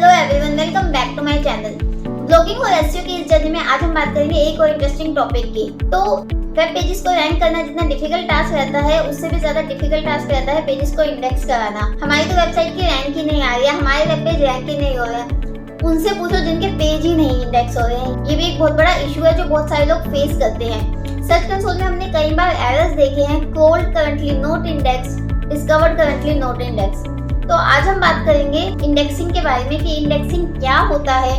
Hello everyone, welcome back to my channel. Blogging और SEO की इस जर्नी में आज हम बात करेंगे एक और इंटरेस्टिंग टॉपिक की। तो वेब पेजेस को रैंक करना जितना डिफिकल्ट टास्क रहता है, उससे भी ज्यादा डिफिकल्ट टास्क रहता है पेजेस को इंडेक्स कराना। हमारी तो वेबसाइट की रैंक ही नहीं आ रही है, हमारे वेब पेज रैंक ही नहीं हो रहे हैं। उनसे पूछो जिनके पेज ही नहीं इंडेक्स हो रहे हैं। ये भी एक बहुत बड़ा इशू है जो बहुत सारे लोग फेस करते हैं। सर्च कंसोल में हमने कई बार एरर्स देखे हैं, crawled currently not index, discovered currently not index. तो आज हम बात करेंगे इंडेक्सिंग के बारे में कि इंडेक्सिंग क्या होता है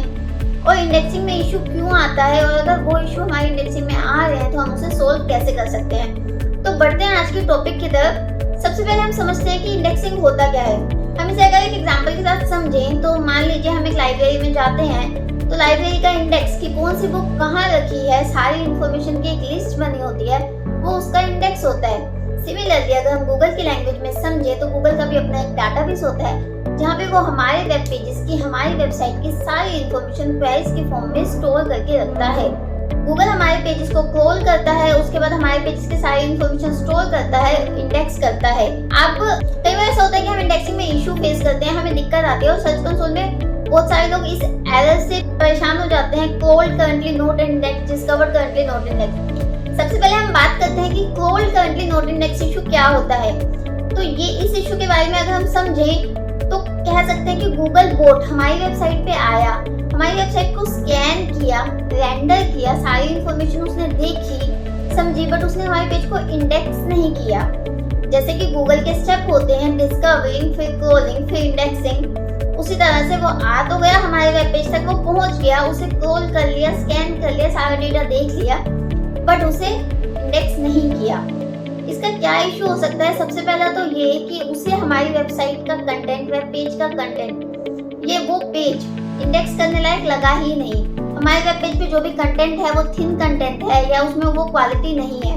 और इंडेक्सिंग में इशू क्यों आता है, और अगर वो इशू हमारी इंडेक्सिंग में आ रहे हैं तो हम उसे सोल्व कैसे कर सकते हैं। तो बढ़ते हैं आज की टॉपिक की तरफ। सबसे पहले हम समझते हैं कि इंडेक्सिंग होता क्या है। हम इसे अगर एक एग्जांपल के साथ समझें तो मान लीजिए हम एक लाइब्रेरी में जाते हैं, तो लाइब्रेरी का इंडेक्स की कौन सी बुक कहाँ रखी है, सारी इंफॉर्मेशन की एक लिस्ट बनी होती है, वो उसका इंडेक्स होता है। सिमिलरली अगर हम गूगल की लैंग्वेज में समझे तो गूगल का भी अपना एक डाटाबेस होता है जहाँ पे वो हमारे वेब पेजेस की, हमारी वेबसाइट की सारी इंफॉर्मेशन क्वेरीज के फॉर्म में स्टोर करके रखता है। गूगल हमारे पेजेस को क्रॉल करता है, उसके बाद हमारे पेजेस की सारी इंफॉर्मेशन स्टोर करता है, इंडेक्स करता है। अब कई बार ऐसा होता है कि हम इंडेक्सिंग में इशू फेस करते हैं, हमें दिक्कत आती है और सर्च कंसोल में बहुत सारे लोग इस एरर से परेशान हो जाते हैं, crawled currently not index, discovered currently not index. सबसे पहले हम बात करते हैं कि crawled currently not index issue क्या होता है। तो ये इस इशू के बारे में अगर हम समझें तो कह सकते हैं कि गूगल बोट हमारी वेबसाइट पे आया, हमारी वेबसाइट को स्कैन किया, रेंडर किया, सारी इंफॉर्मेशन उसने देखी, समझी, बट उसने हमारे पेज को इंडेक्स नहीं किया। जैसे कि गूगल के स्टेप होते हैं डिस्कवरिंग, फिर क्रोलिंग, फिर इंडेक्सिंग, उसी तरह से वो आ तो गया हमारे वेब पेज तक, वो पहुंच गया, उसे क्रोल कर लिया, स्कैन कर लिया, सारा डेटा देख लिया, बट उसे इंडेक्स नहीं किया। इसका क्या इशू हो सकता है? सबसे पहला तो ये कि उसे हमारी वेबसाइट का कंटेंट, वेब पेज का कंटेंट, ये वो पेज इंडेक्स करने लायक लगा ही नहीं। हमारे वेब पेज पे जो भी कंटेंट है वो थिन कंटेंट है या उसमें वो क्वालिटी नहीं है,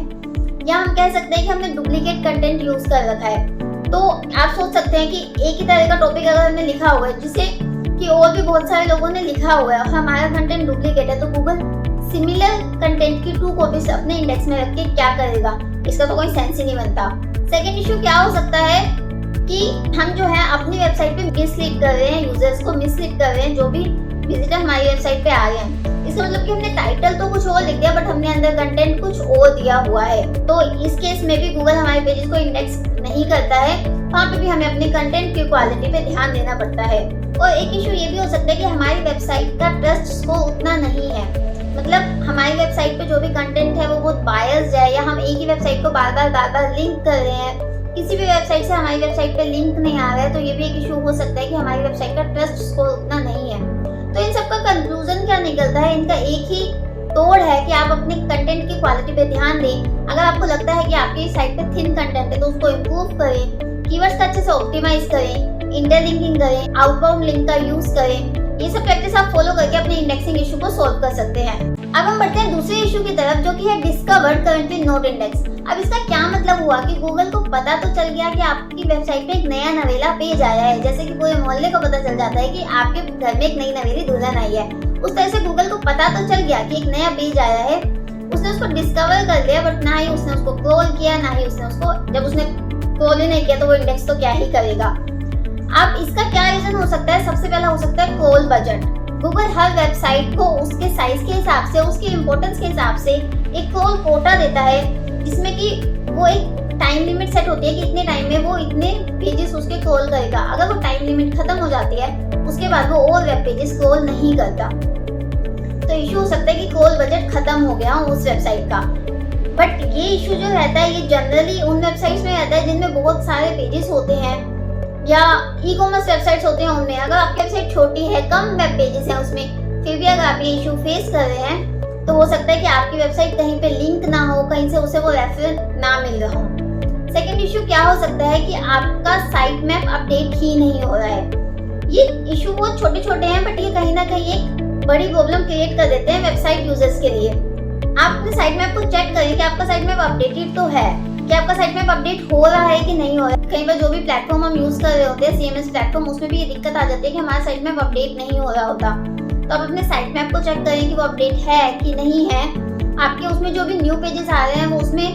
या हम कह सकते हैं कि हमने डुप्लीकेट कंटेंट यूज कर रखा है। तो आप सोच सकते हैं कि एक ही तरह का टॉपिक अगर हमने लिखा हुआ है जिसे कि और भी बहुत सारे लोगों ने लिखा हुआ है और हमारा कंटेंट डुप्लीकेट है, तो गूगल सिमिलर कंटेंट की 2 कॉपीज अपने इंडेक्स में रख के क्या करेगा? इसका तो कोई सेंस ही नहीं बनता। सेकंड इशू क्या हो सकता है कि हम जो है अपनी वेबसाइट पे मिसलीड कर रहे हैं, यूजर्स को मिसलीड कर रहे हैं, जो भी विजिटर हमारी वेबसाइट पे आ रहे हैं। इसका मतलब कि हमने टाइटल तो कुछ और लिख दिया बट हमने अंदर कंटेंट कुछ और दिया हुआ है। तो इस केस में भी गूगल हमारे पेजेस को इंडेक्स नहीं करता है, वहाँ पे भी हमें अपनी कंटेंट की क्वालिटी पे ध्यान देना पड़ता है। और एक इशू ये भी हो सकता है कि हमारी वेबसाइट का ट्रस्ट स्कोर उतना नहीं है, मतलब हमारी वेबसाइट पे जो भी कंटेंट है वो बहुत बायस्ड है, या हम एक ही वेबसाइट को बार बार लिंक कर रहे हैं, किसी भी वेबसाइट से हमारी वेबसाइट पे लिंक नहीं आ रहा है, तो ये भी एक इशू हो सकता है कि हमारी वेबसाइट का ट्रस्ट स्कोर उतना नहीं है। तो इन सब का कंक्लूजन क्या निकलता है? इनका एक ही तोड़ है कि आप अपने कंटेंट की क्वालिटी पे ध्यान दें। अगर आपको लगता है कि आपकी साइट पे थिन कंटेंट है तो उसको इम्प्रूव करें, कीवर्ड्स का अच्छे से ऑप्टिमाइज करें, इंटरलिंकिंग करें, आउटबाउंड लिंक का यूज करें। ये सब प्रैक्टिस आप फॉलो करके अपने इंडेक्सिंग इशू को सॉल्व कर सकते हैं। अब हम बढ़ते हैं दूसरे इशू की तरफ जो कि है डिस्कवर्ड करंटली नॉट इंडेक्स। अब इसका क्या मतलब हुआ कि गूगल को पता तो चल गया कि आपकी वेबसाइट पे एक नया नवेला पेज आया है, जैसे कि पूरे मोहल्ले को पता चल जाता है कि आपके घर में एक नई नवेली दुल्हन आई है। उस तरह से गूगल को पता तो चल गया कि एक नया पेज आया है, उसने उसको डिस्कवर कर लिया, बट ना ही उसने उसको क्रोल किया, ना ही उसने उसको, जब उसने क्रोल ही नहीं किया तो वो इंडेक्स तो क्या ही करेगा। अब इसका क्या रीजन हो सकता है? सबसे पहला हो सकता है क्रोल बजट। गूगल हर वेबसाइट को उसके साइज के हिसाब से, उसकी इंपॉर्टेंस के हिसाब से एक क्रोल कोटा देता है, जिसमें कि वो एक टाइम लिमिट सेट होती है कि इतने टाइम में वो इतने पेजेस उसके क्रोल करेगा। अगर वो टाइम लिमिट खत्म हो जाती है उसके बाद वो और वेब पेजेस क्रोल नहीं करता, तो इशू हो सकता है कि क्रोल बजट खत्म हो गया उस वेबसाइट का। बट ये इशू जो रहता है ये जनरली उन वेबसाइट्स में रहता है जिनमें बहुत सारे पेजेस होते हैं या ई कॉमर्स वेबसाइट्स होते हैं उनमें। अगर आपकी वेबसाइट छोटी है, कम वेब पेजेस हैं उसमें, फिर भी अगर आप ये इशू फेस कर रहे हैं तो हो सकता है कि आपकी वेबसाइट कहीं पे लिंक ना हो, कहीं से उसे वो रेफरेंस ना मिल रहा हो। सेकंड इशू क्या हो सकता है कि आपका साइट मैप अपडेट ही नहीं हो रहा है। ये इशू बहुत छोटे छोटे हैं बट ये कहीं ना कहीं एक बड़ी प्रॉब्लम क्रिएट कर देते हैं वेबसाइट यूजर्स के लिए। आप अपने साइट मैप को चेक करें कि आपका साइट मैप अपडेटेड तो है, कि आपका साइट मैप अपडेट हो रहा है कि नहीं हो रहा है। कई बार जो भी प्लेटफॉर्म हम यूज कर रहे होते हैं, CMS प्लेटफॉर्म, उसमें भी ये दिक्कत आ जाती है कि हमारा साइट मैप अपडेट नहीं हो रहा होता। तो आप अपने साइट मैप को चेक करें कि वो अपडेट है कि नहीं है। आपके उसमें जो भी न्यू पेजेस आ रहे हैं वो उसमें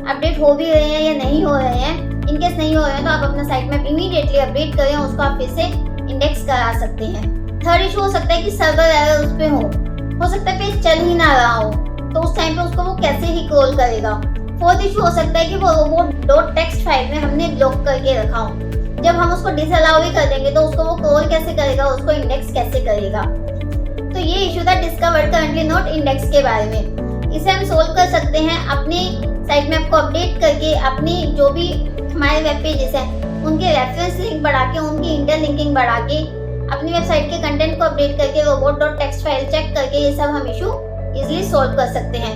अपडेट हो भी रहे हैं या नहीं हो रहे हैं। इनकेस नहीं हो रहे हैं तो आप अपना साइट मैप इमीडिएटली अपडेट करें, उसको आप फिर से इंडेक्स करा सकते हैं। थर्ड इशू हो सकता है कि सर्वर एरर उस पे हो सकता है पेज चल ही ना रहा हो, तो उस टाइम पे उसको वो कैसे ही क्रॉल करेगा। फोर्थ इशू हो सकता है कि वो डॉट टेक्स्ट फाइल में हमने ब्लॉक करके रखा हो, जब हम उसको डिसअलाउ भी कर देंगे तो उसको वो क्रॉल कैसे करेगा, उसको इंडेक्स कैसे करेगा। तो ये इशू था डिस्कवर्ड करंटली नॉट इंडेक्स के बारे में। इसे हम सोल्व कर सकते हैं अपनी साइट मैप को अपडेट करके, अपनी जो भी हमारे वेब पेजेस हैं उनके रेफरेंस लिंक बढ़ा के, उनकी इंटरलिंकिंग बढ़ा के, अपनी वेबसाइट के कंटेंट को अपडेट करके, robot.txt फाइल चेक करके ये सब हम इशू इजीली सॉल्व कर सकते हैं।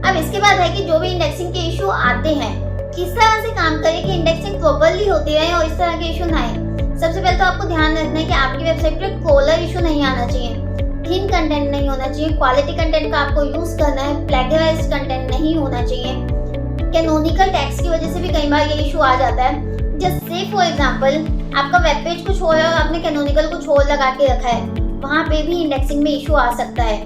अब इसके बाद है कि जो भी इंडेक्सिंग के इशू आते हैं किस तरह से काम करें कि इंडेक्सिंग प्रॉपर्ली होती रहे और इस तरह के इशू ना आए। सबसे पहले तो आपको ध्यान रखना है कि आपकी वेबसाइट पे कॉलर इशू नहीं आना चाहिए, थिन कंटेंट नहीं होना चाहिए, क्वालिटी कंटेंट का आपको यूज करना है, प्लेगराइज्ड कंटेंट नहीं होना चाहिए। कैनोनिकल टैग्स की वजह से भी कई बार ये इशू आ जाता है। जस्ट से फॉर एग्जांपल आपका वेब पेज कुछ और है और आपने कैनोनिकल कुछ और लगा के रखा है, वहाँ पे भी इंडेक्सिंग में इशू आ सकता है।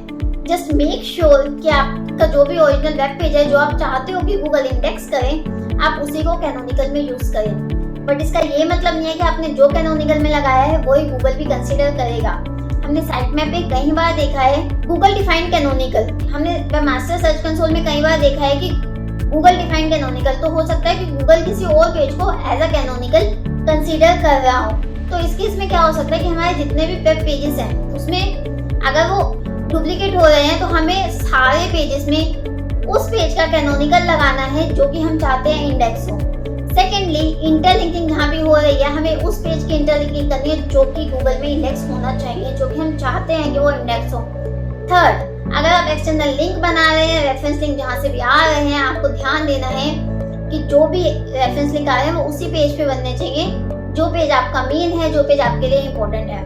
जस्ट मेक श्योर कि आपका जो भी ओरिजिनल वेब पेज है जो आप चाहते हो कि गूगल इंडेक्स करें, आप उसी को कैनोनिकल में यूज करें। बट इसका ये मतलब नहीं है कि आपने जो कैनोनिकल में लगाया है वही गूगल भी कंसीडर करेगा। हमने साइट मैप पे कई बार देखा है गूगल डिफाइंड कैनोनिकल, हमने वेबमास्टर सर्च कंसोल में कई बार देखा है कि गूगल डिफाइंड कैनोनिकल, तो हो सकता है कि गूगल किसी और पेज को एज अ कैनोनिकल कंसीडर कर रहा हो। तो इस केस में क्या हो सकता है कि हमारे जितने भी वेब पेजेस हैं उसमें अगर वो डुप्लीकेट हो रहे हैं तो हमें सारे पेजेस में उस पेज का कैनोनिकल लगाना है जो कि हम चाहते हैं इंडेक्स हो। सेकेंडली, इंटरलिंकिंग जहाँ भी हो रही है हमें उस पेज की इंटरलिंकिंग करनी है जो कि गूगल में इंडेक्स होना चाहिए, जो कि हम चाहते हैं कि वो इंडेक्स हो। थर्ड, अगर आप एक्सटर्नल लिंक बना रहे हैं, रेफरेंस लिंक जहाँ से भी आ रहे हैं, आपको ध्यान देना है कि जो भी रेफरेंस लिंक आ रहे हैं वो उसी पेज पे बनने चाहिए जो पेज आपका मेन है, जो पेज आपके लिए इम्पोर्टेंट है।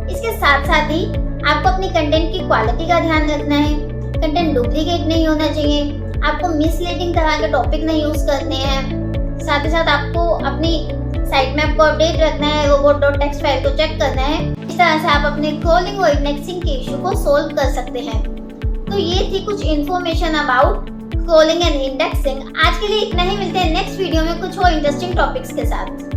इसके साथ साथ ही आपको अपनी कंटेंट की क्वालिटी का ध्यान रखना है, कंटेंट डुप्लीकेट नहीं होना चाहिए, आपको मिसलीडिंग तरह के टॉपिक नहीं यूज करने हैं। साथ ही साथ आपको अपनी साइट मैप को अपडेट रखना है, robot.txt फाइल को चेक करना है। इस तरह से आप अपने क्रॉलिंग और इंडेक्सिंग के इशू को सोल्व कर सकते हैं। तो ये थी कुछ information about crawling and indexing. आज के लिए इतना ही, मिलते हैं नेक्स्ट वीडियो में कुछ और इंटरेस्टिंग टॉपिक्स के साथ।